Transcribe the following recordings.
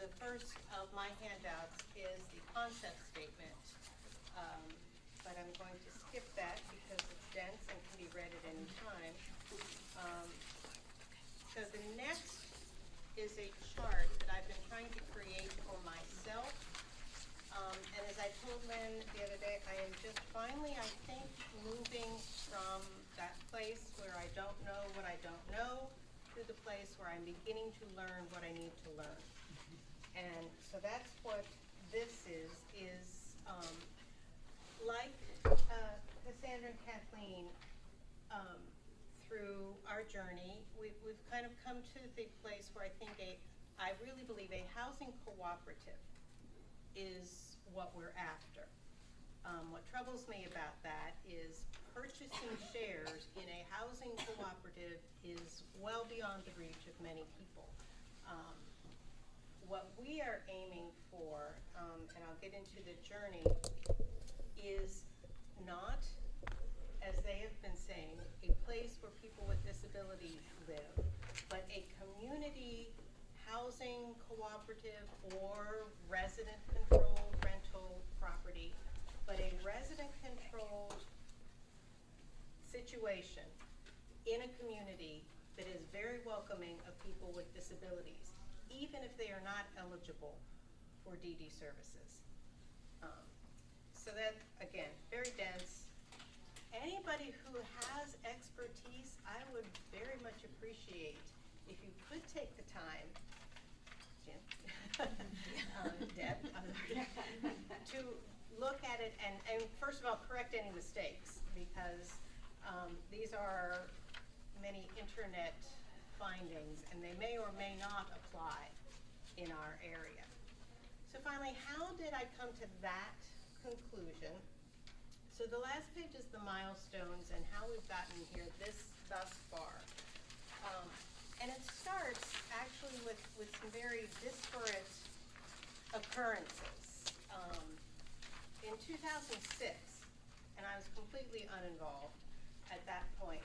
the first of my handouts is the concept statement, but I'm going to skip that because it's dense and can be read at any time. So the next is a chart that I've been trying to create for myself. And as I told Lynn the other day, I am just finally, I think, moving from that place where I don't know what I don't know to the place where I'm beginning to learn what I need to learn. And so that's what this is like Cassandra and Kathleen, through our journey, we've kind of come to the place where I think I really believe a housing cooperative is what we're after. What troubles me about that is purchasing shares in a housing cooperative is well beyond the reach of many people. What we are aiming for, and I'll get into the journey, is not, as they have been saying, a place where people with disabilities live, but a community housing cooperative or resident-controlled rental property, but a resident-controlled situation in a community that is very welcoming of people with disabilities, even if they are not eligible for DD services. So that, again, very dense. Anybody who has expertise, I would very much appreciate if you could take the time, Jim, Deb, to look at it and first of all, correct any mistakes, because these are many internet findings and they may or may not apply in our area. So finally, how did I come to that conclusion? So the last page is the milestones and how we've gotten here thus far. And it starts actually with some very disparate occurrences. In 2006, and I was completely uninvolved at that point,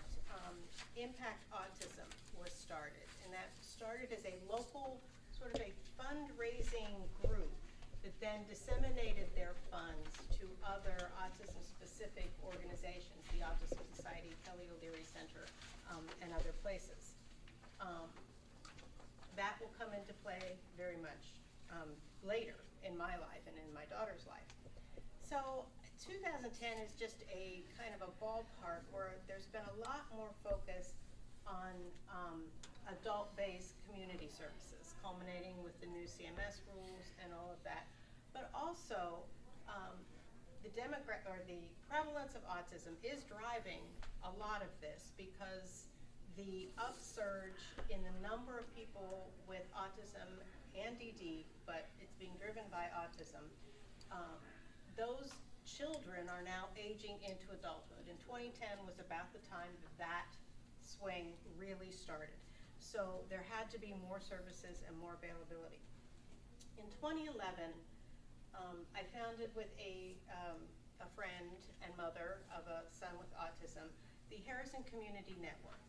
Impact Autism was started. And that started as a local, sort of a fundraising group that then disseminated their funds to other autism-specific organizations, the Autism Society, Kelly O'Leary Center, and other places. That will come into play very much later in my life and in my daughter's life. So 2010 is just a kind of a ballpark where there's been a lot more focus on adult-based community services, culminating with the new CMS rules and all of that. But also, the prevalence of autism is driving a lot of this, because the upsurge in the number of people with autism and DD, but it's being driven by autism, those children are now aging into adulthood. And 2010 was about the time that swing really started. So there had to be more services and more availability. In 2011, I founded with a friend and mother of a son with autism, the Harrison Community Network,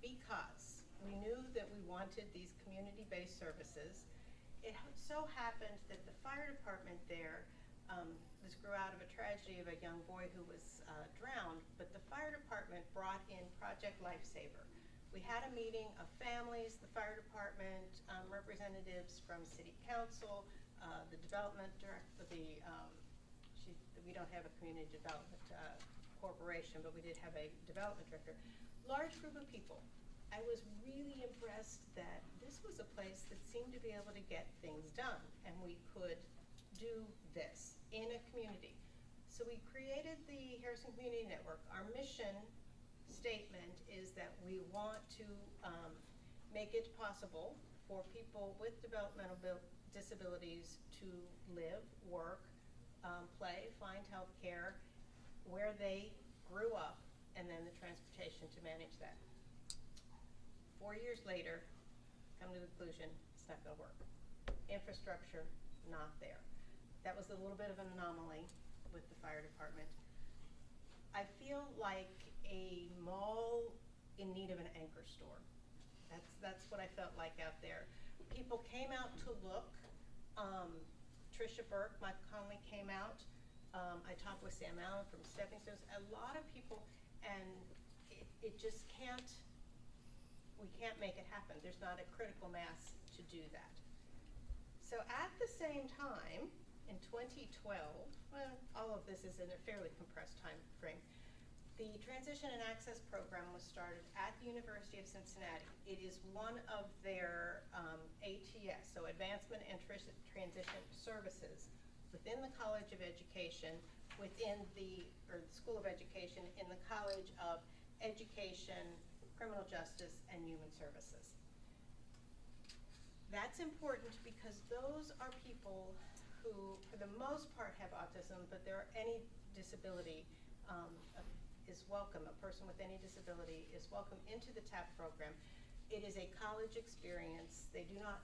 because we knew that we wanted these community-based services. It so happened that the fire department there, this grew out of a tragedy of a young boy who was drowned, but the fire department brought in Project Lifesaver. We had a meeting of families, the fire department, representatives from city council, the development director, we don't have a community development corporation, but we did have a development director. Large group of people. I was really impressed that this was a place that seemed to be able to get things done, and we could do this in a community. So we created the Harrison Community Network. Our mission statement is that we want to make it possible for people with developmental disabilities to live, work, play, find health care where they grew up, and then the transportation to manage that. 4 years later, come to the conclusion, it's not going to work. Infrastructure, not there. That was a little bit of an anomaly with the fire department. I feel like a mall in need of an anchor store. That's what I felt like out there. People came out to look. Tricia Burke, Mike Conley came out. I talked with Sam Allen from Stepping Stones, a lot of people, and it just we can't make it happen. There's not a critical mass to do that. So at the same time, in 2012, well, all of this is in a fairly compressed time frame, the Transition and Access Program was started at the University of Cincinnati. It is one of their ATS, so Advancement and Transition Services, within the College of Education, within the School of Education, in the College of Education, Criminal Justice, and Human Services. That's important because those are people who, for the most part, have autism, but any disability is welcome. A person with any disability is welcome into the TAP program. It is a college experience. They do not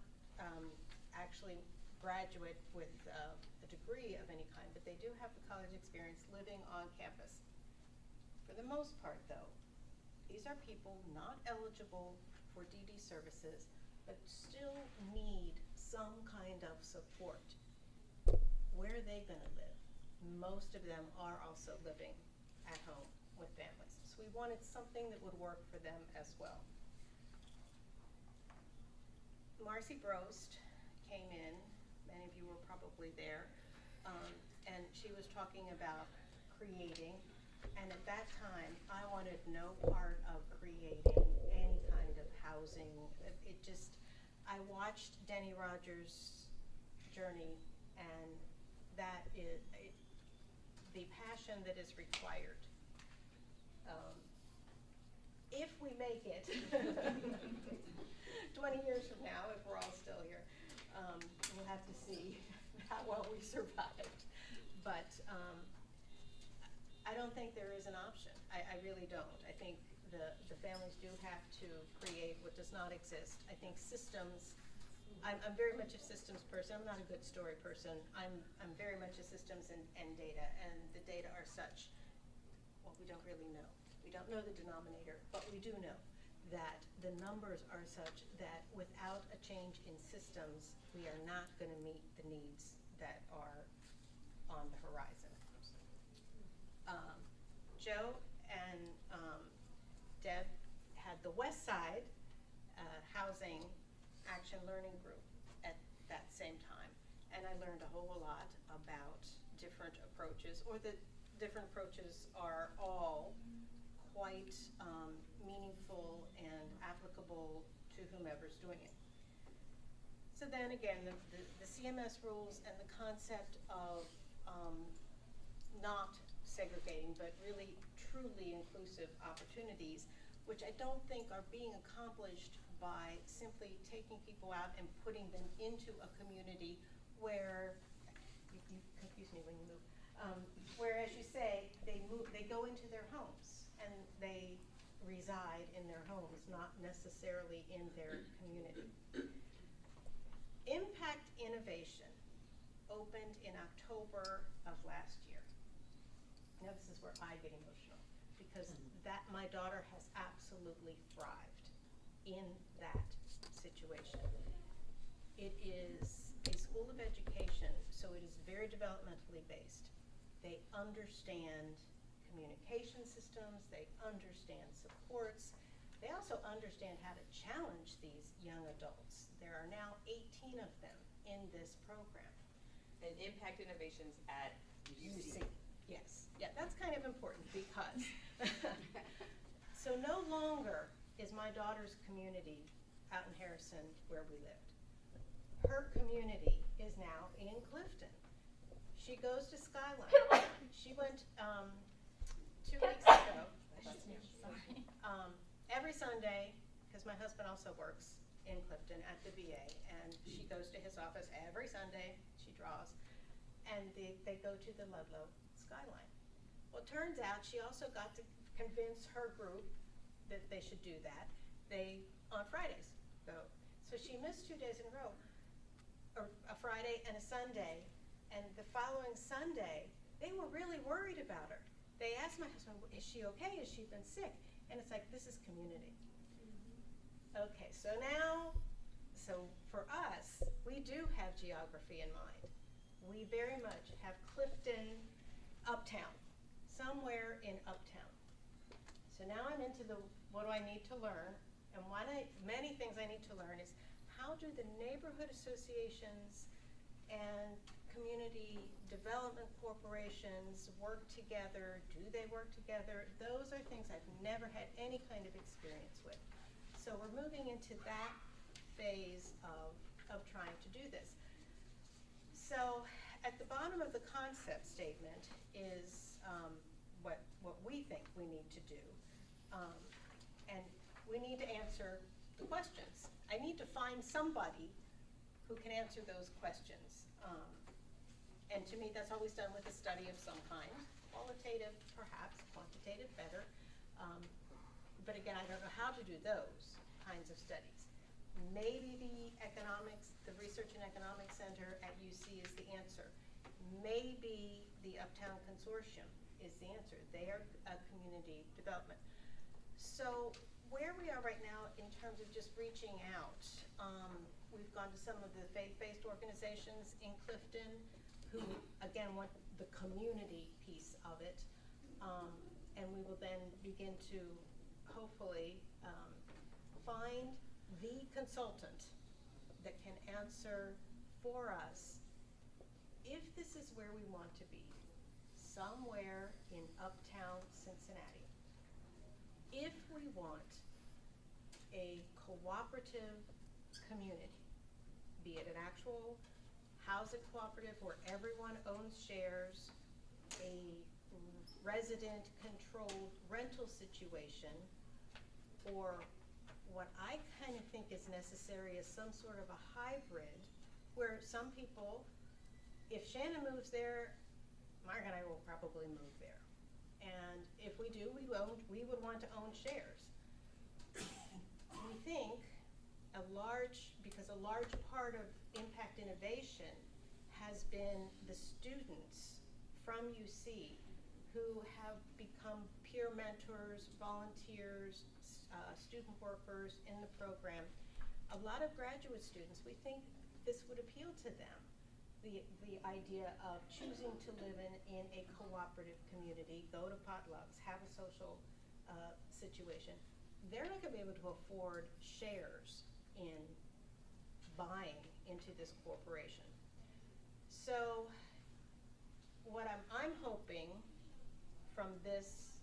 actually graduate with a degree of any kind, but they do have the college experience living on campus. For the most part, though, these are people not eligible for DD services, but still need some kind of support. Where are they going to live? Most of them are also living at home with families. So we wanted something that would work for them as well. Marcy Brost came in, many of you were probably there, and she was talking about creating, and at that time I wanted no part of creating any kind of housing. I watched Denny Rogers' journey, and that is the passion that is required. If we make it 20 years from now, if we're all still here, we'll have to see how well we survived. But I don't think there is an option. I really don't. I think the families do have to create what does not exist. I think systems, I'm very much a systems person. I'm not a good story person. I'm very much a systems and data, and the data are such, well, we don't really know. We don't know the denominator, but we do know that the numbers are such that without a change in systems, we are not going to meet the needs that are on the horizon. Joe and Deb had the West Side Housing Action Learning Group at that same time, and I learned a whole lot about different approaches, or the different approaches are all quite meaningful and applicable to whomever's doing it. So then again, the CMS rules and the concept of not segregating, but really truly inclusive opportunities, which I don't think are being accomplished by simply taking people out and putting them into a community where, you confuse me when you move, where, as you say, they go into their homes and they reside in their homes, not necessarily in their community. Impact Innovation opened in October of last year. Now this is where I get emotional, because my daughter has absolutely thrived in that situation. It is a school of education, so it is very developmentally based. They understand communication systems, they understand supports, they also understand how to challenge these young adults. There are now 18 of them in this program. And Impact Innovations at UC. Yes, yeah, that's kind of important because so no longer is my daughter's community out in Harrison where we lived. Her community is now in Clifton. She goes to Skyline. She went 2 weeks ago. Every Sunday, because my husband also works in Clifton at the VA, and she goes to his office every Sunday. She draws, and they go to the Ludlow Skyline. Well, it turns out she also got to convince her group that they should do that. They, on Fridays, go. So she missed 2 days in a row, or a Friday and a Sunday, and the following Sunday, they were really worried about her. They asked my husband, is she okay? Has she been sick? And it's like, this is community. Okay, so now so for us, we do have geography in mind. We very much have Clifton, Uptown, somewhere in Uptown. So now I'm into the, what do I need to learn? And many things I need to learn is, how do the neighborhood associations and community development corporations work together? Do they work together? Those are things I've never had any kind of experience with. So we're moving into that phase of trying to do this. So at the bottom of the concept statement is what we think we need to do. And we need to answer the questions. I need to find somebody who can answer those questions. And to me, that's always done with a study of some kind. Qualitative, perhaps, quantitative, better. But again, I don't know how to do those kinds of studies. Maybe the Research and Economics Center at UC is the answer. Maybe the Uptown Consortium is the answer. They are a community development. So where we are right now in terms of just reaching out, we've gone to some of the faith-based organizations in Clifton who, again, want the community piece of it. And we will then begin to hopefully find the consultant that can answer for us if this is where we want to be, somewhere in Uptown Cincinnati. If we want a cooperative community, be it an actual housing cooperative where everyone owns shares, a resident-controlled rental situation, or what I kind of think is necessary is some sort of a hybrid where some people, if Shannon moves there, Mark and I will probably move there. And if we do, we would want to own shares. We think because a large part of impact innovation has been the students from UC who have become peer mentors, volunteers, student workers in the program. A lot of graduate students, we think this would appeal to them. The idea of choosing to live in a cooperative community, go to potlucks, have a social situation. They're not gonna be able to afford shares in buying into this corporation. So what I'm hoping from this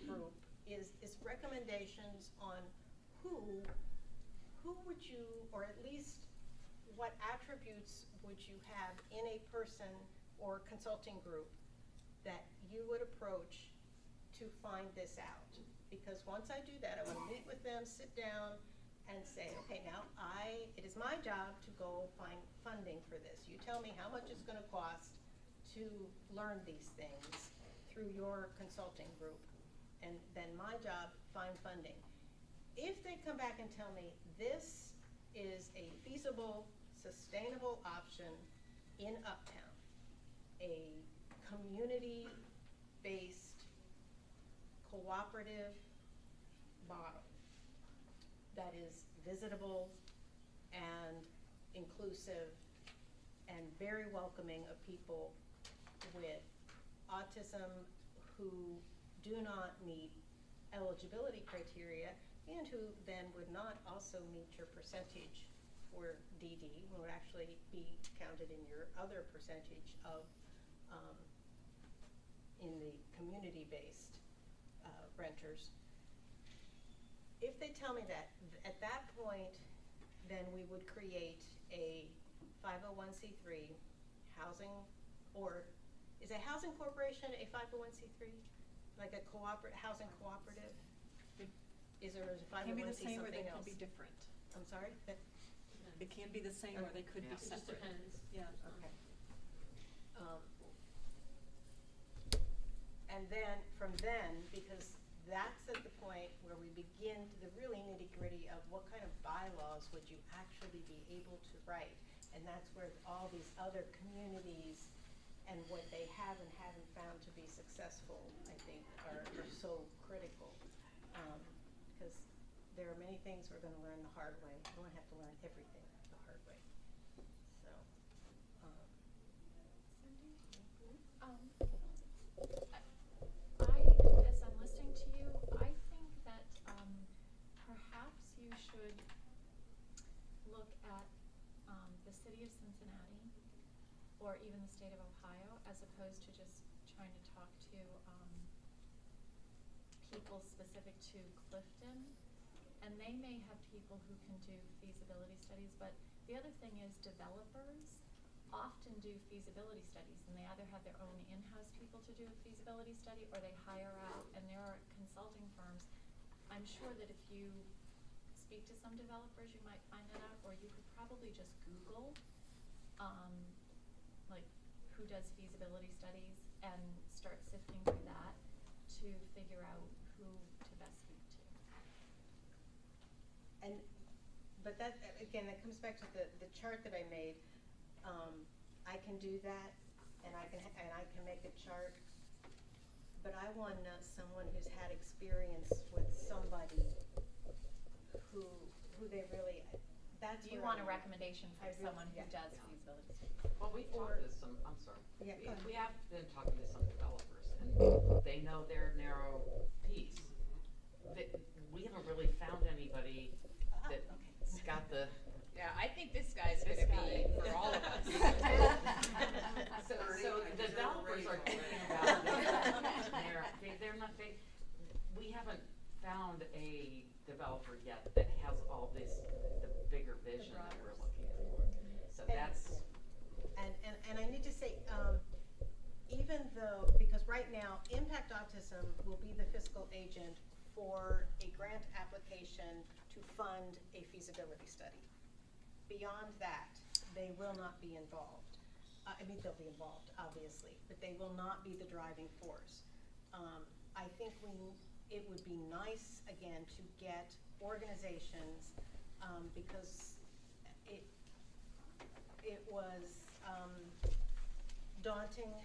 group is recommendations on who would you, or at least what attributes would you have in a person or consulting group that you would approach to find this out. Because once I do that, I want to meet with them, sit down, and say, okay, now it is my job to go find funding for this. You tell me how much it's going to cost to learn these things through your consulting group, and then my job, find funding. If they come back and tell me this is a feasible, sustainable option in Uptown, a community-based cooperative model that is visitable and inclusive and very welcoming of people with autism who do not meet eligibility criteria and who then would not also meet your percentage for DD, would actually be counted in your other percentage of in the community-based renters. If they tell me that, at that point, then we would create a 501c3 housing, or is a housing corporation a 501c3? Like a housing cooperative? Is there a 501c something else? Can be the same or they could be different. I'm sorry? It can be the same or they could be separate. It just depends. Yeah. Okay. And then, from then, because that's at the point where we begin to the really nitty-gritty of what kind of bylaws would you actually be able to write. And that's where all these other communities and what they have and haven't found to be successful, I think, are so critical. Because there are many many things we're gonna learn the hard way. We won't have to learn everything the hard way. So, as I'm listening to you, I think that perhaps you should look at the city of Cincinnati or even the state of Ohio, as opposed to just trying to talk to people specific to Clifton. And they may have people who can do feasibility studies, but the other thing is developers often do feasibility studies, and they either have their own in-house people to do a feasibility study, or they hire out, and there are consulting firms. I'm sure that if you speak to some developers, you might find that out, or you could probably just Google, like, who does feasibility studies, and start sifting through that to figure out who to best speak to. but that, again, that comes back to the chart that I made. I can do that, and I can make a chart, but I want someone who's had experience with somebody who they really, that's Do you where want a recommendation for someone who does Yeah. feasibility studies? Well, we've talked to some, I'm sorry. Yeah, go ahead. We have been talking to some developers, and they know their narrow piece. We haven't really found anybody that's got the. Yeah, I think this guy's This gonna guy. be for all of us. So the developers are thinking about they're not, we haven't found a developer yet that has all this, the bigger vision that we're looking for. So that's. And I need to say, even though, because right now, Impact Autism will be the fiscal agent for a grant application to fund a feasibility study. Beyond that, they will not be involved. I mean, they'll be involved, obviously, but they will not be the driving force. I think it would be nice, again, to get organizations, because it was daunting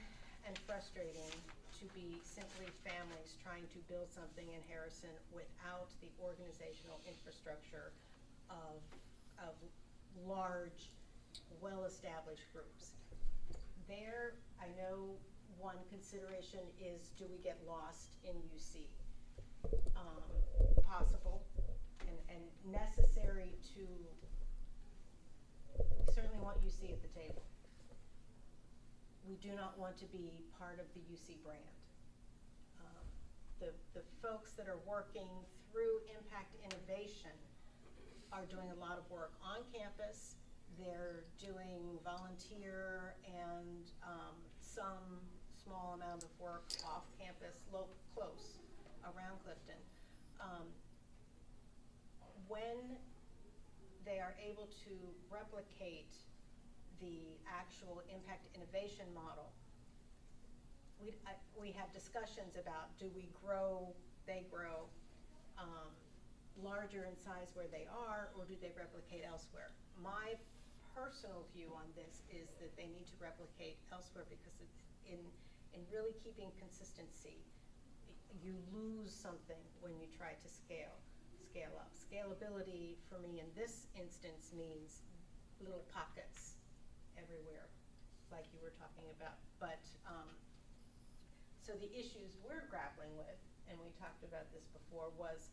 and frustrating to be simply families trying to build something in Harrison without the organizational infrastructure of large, well-established groups. There, I know one consideration is, do we get lost in UC? Possible and necessary to, we certainly want UC at the table. We do not want to be part of the UC brand. The folks that are working through Impact Innovation are doing a lot of work on campus. They're doing volunteer and some small amount of work off campus, close, around Clifton. When they are able to replicate the actual Impact Innovation model, we have discussions about, do we grow, they grow, larger in size where they are, or do they replicate elsewhere? My personal view on this is that they need to replicate elsewhere, because it's in really keeping consistency, you lose something when you try to scale up. Scalability for me in this instance means little pockets everywhere, like you were talking about. But so the issues we're grappling with, and we talked about this before, was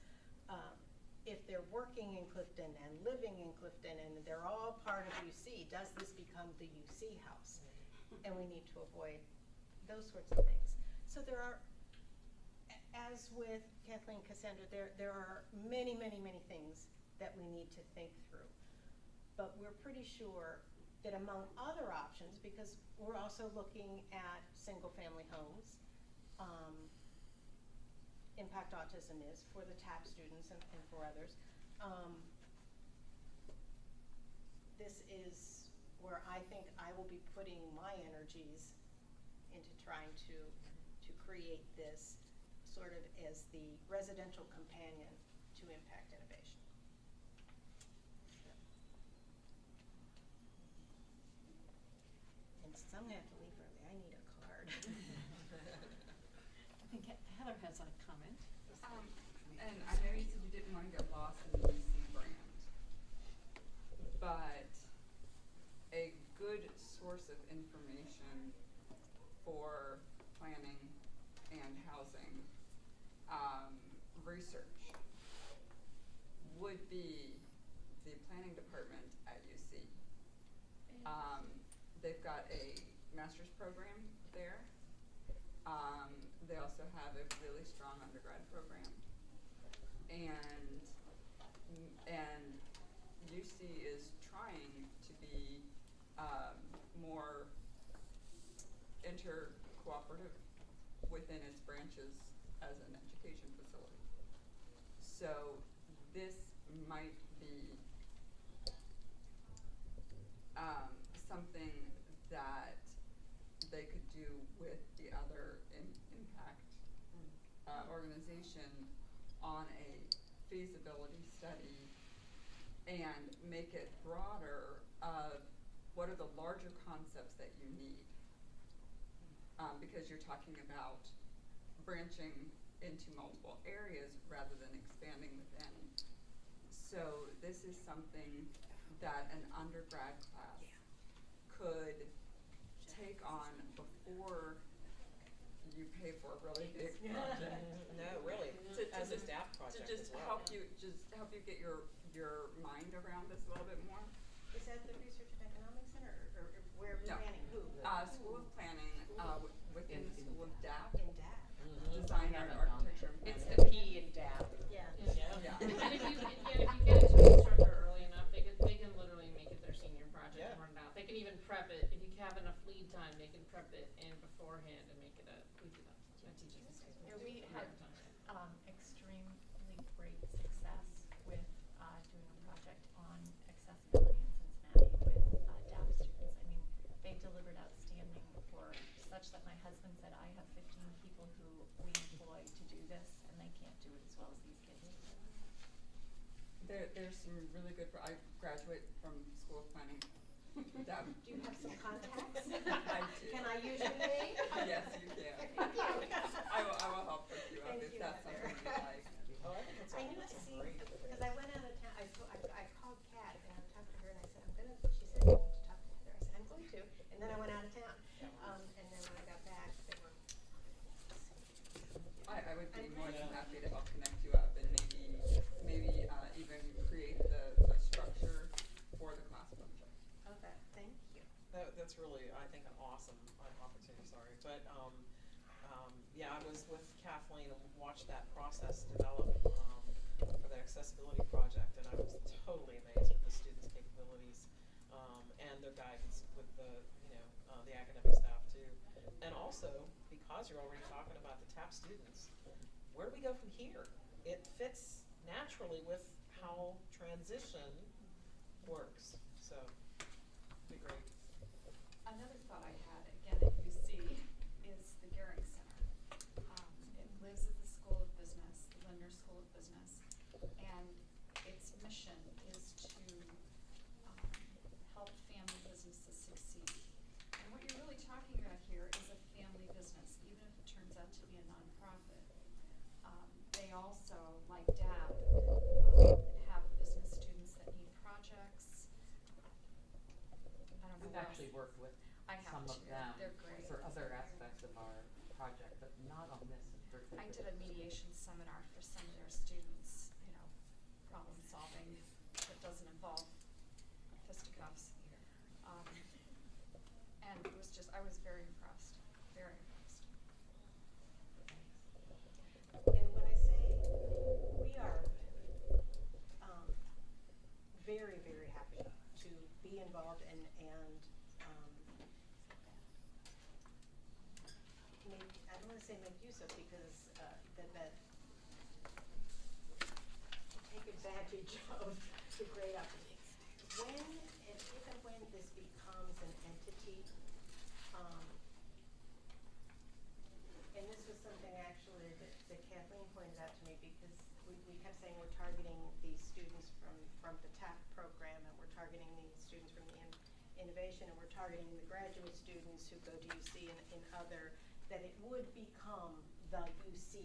if they're working in Clifton and living in Clifton and they're all part of UC, does this become the UC house? And we need to avoid those sorts of things. So there are, as with Kathleen, Cassandra, there are many, many, many things that we need to think through. But we're pretty sure that among other options, because we're also looking at single-family homes, Impact Autism is for the TAP students and for others. This is where I think I will be putting my energies into trying to create this sort of as the residential companion to Impact Innovation. And since I'm gonna have to leave early, I need a card. I think Heather has a comment. And I know you said you didn't want to get lost in the UC research would be the planning department at UC. They've got a master's program there. They also have a really strong undergrad program. And UC is trying to be more inter-cooperative within its branches as an education facility. So this might be something that they could do with the other impact organization on a feasibility study and make it broader of what are the larger concepts that you need. Because you're talking about branching into multiple areas rather than expanding within. So this is something that an undergrad class could take on before you pay for a really big project. No, really, as a staff project To just as well. help you get your mind around this a little bit more. Is that the Research and Economics Center, or where No. planning, who? School of Planning, within the School of DAP, In DAP. Design I and haven't done Architecture. it. It's the P in DAP. Yeah. Yeah. And if you get it to an instructor early enough, they can literally make it their senior project Yeah. and run it out. They can even prep it, if you have enough lead time, they can prep it in beforehand and make it we do that. My teachers and stuff. Yeah, we had extremely great success with doing a project on accessibility in Cincinnati with DAP students. I mean, they delivered outstanding work, such that my husband said, I have 15 people who we employ to do this, and they can't do it as well as these kids. There's some really good, I graduate from School of Planning. DAP. Do you have some contacts? I do. Can I use your name? Yes, you can. Thank you. I will help hook you up Thank if you, that's Heather. something you like. Oh, I think it's I knew that's see, great. because I went out of town, I called Kat and I talked to her and I said, she said, you need to talk to Heather. I said, I'm going to, and then I went out of town. And then when I got back, they were. I would be more than Yeah. happy to help connect you up and maybe even create the structure for the class project. Okay, thank you. That's really, I think, an awesome opportunity, sorry. But, yeah, I was with Kathleen and watched that process develop for the accessibility project, and I was totally amazed with the students' capabilities and their guidance with the academic staff too. And also, because you're already talking about the TAP students, where do we go from here? It fits naturally with how transition works, so it'd be great. Another thought I had, again at UC, is the Gehring Center. It lives at the School of Business, the Lindner School of Business, and its mission is to help family businesses succeed. And what you're really talking about here is a family business, even if it turns out to be a nonprofit. They also, like DAP, have business students that need projects. I don't know We've what actually else. worked with I have some of too. them They're great. for other aspects of our project, but not on this in particular. I did a mediation seminar for some of their students, problem solving that doesn't involve fisticuffs. And it was just, I was very impressed, very impressed. And when I say we are very, very happy to be involved and I don't want to say make use of, because that take advantage of the great opportunities. When and if and when this becomes an entity, and this was something actually that Kathleen pointed out to me, because we kept saying we're targeting these students from the TAP program, and we're targeting these students from the innovation, and we're targeting the graduate students who go to UC and other, that it would become the UC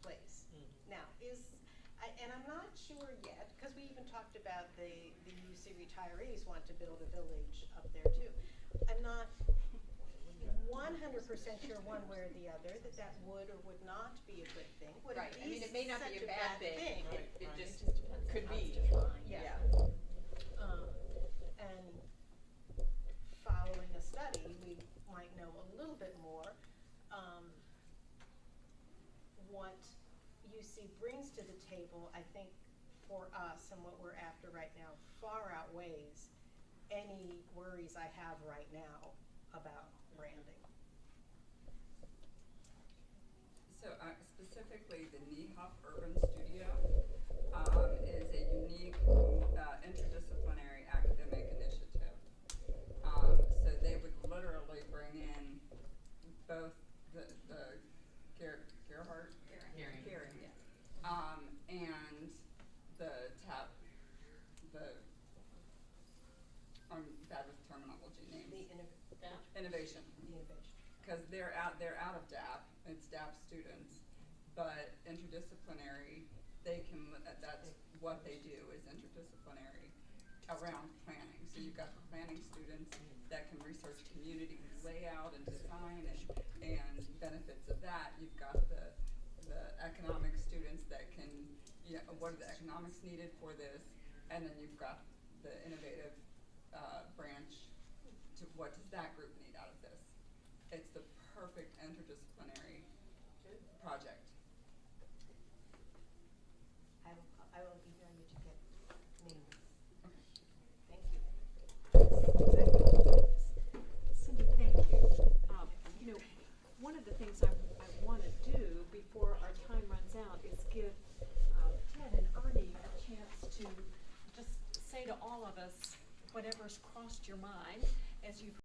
place. Now, and I'm not sure yet, because we even talked about the UC retirees want to build a village up there too. I'm not 100% sure one way or the other that that would or would not be a good thing. Would Right, it I mean, be it may not be such a bad thing, Right, it right. just It just depends on could how be, it's defined. Yeah. yeah. And following a study, we might know a little bit more. What UC brings to the table, I think, for us and what we're after right now far outweighs any worries I have right now about branding. So specifically, the NEHUP Urban Studio is a unique interdisciplinary academic initiative. So they would literally bring in both the Gerhardt? Hearing. Yeah. And the I'm bad with terminology names. Innovation. The innovation. Because they're out of DAP, it's DAP students, but interdisciplinary, they can, that's what they do is interdisciplinary around planning. So you've got the planning students that can research community layout and design and benefits of that. You've got the economic students that can, what are the economics needed for this? And then you've got the innovative branch to what does that group need out of this? It's the perfect interdisciplinary project. I will email you to get names. Okay. Thank you. Cindy, thank you. One of the things I want to do before our time runs out is give Ted and Ernie a chance to just say to all of us whatever's crossed your mind as you've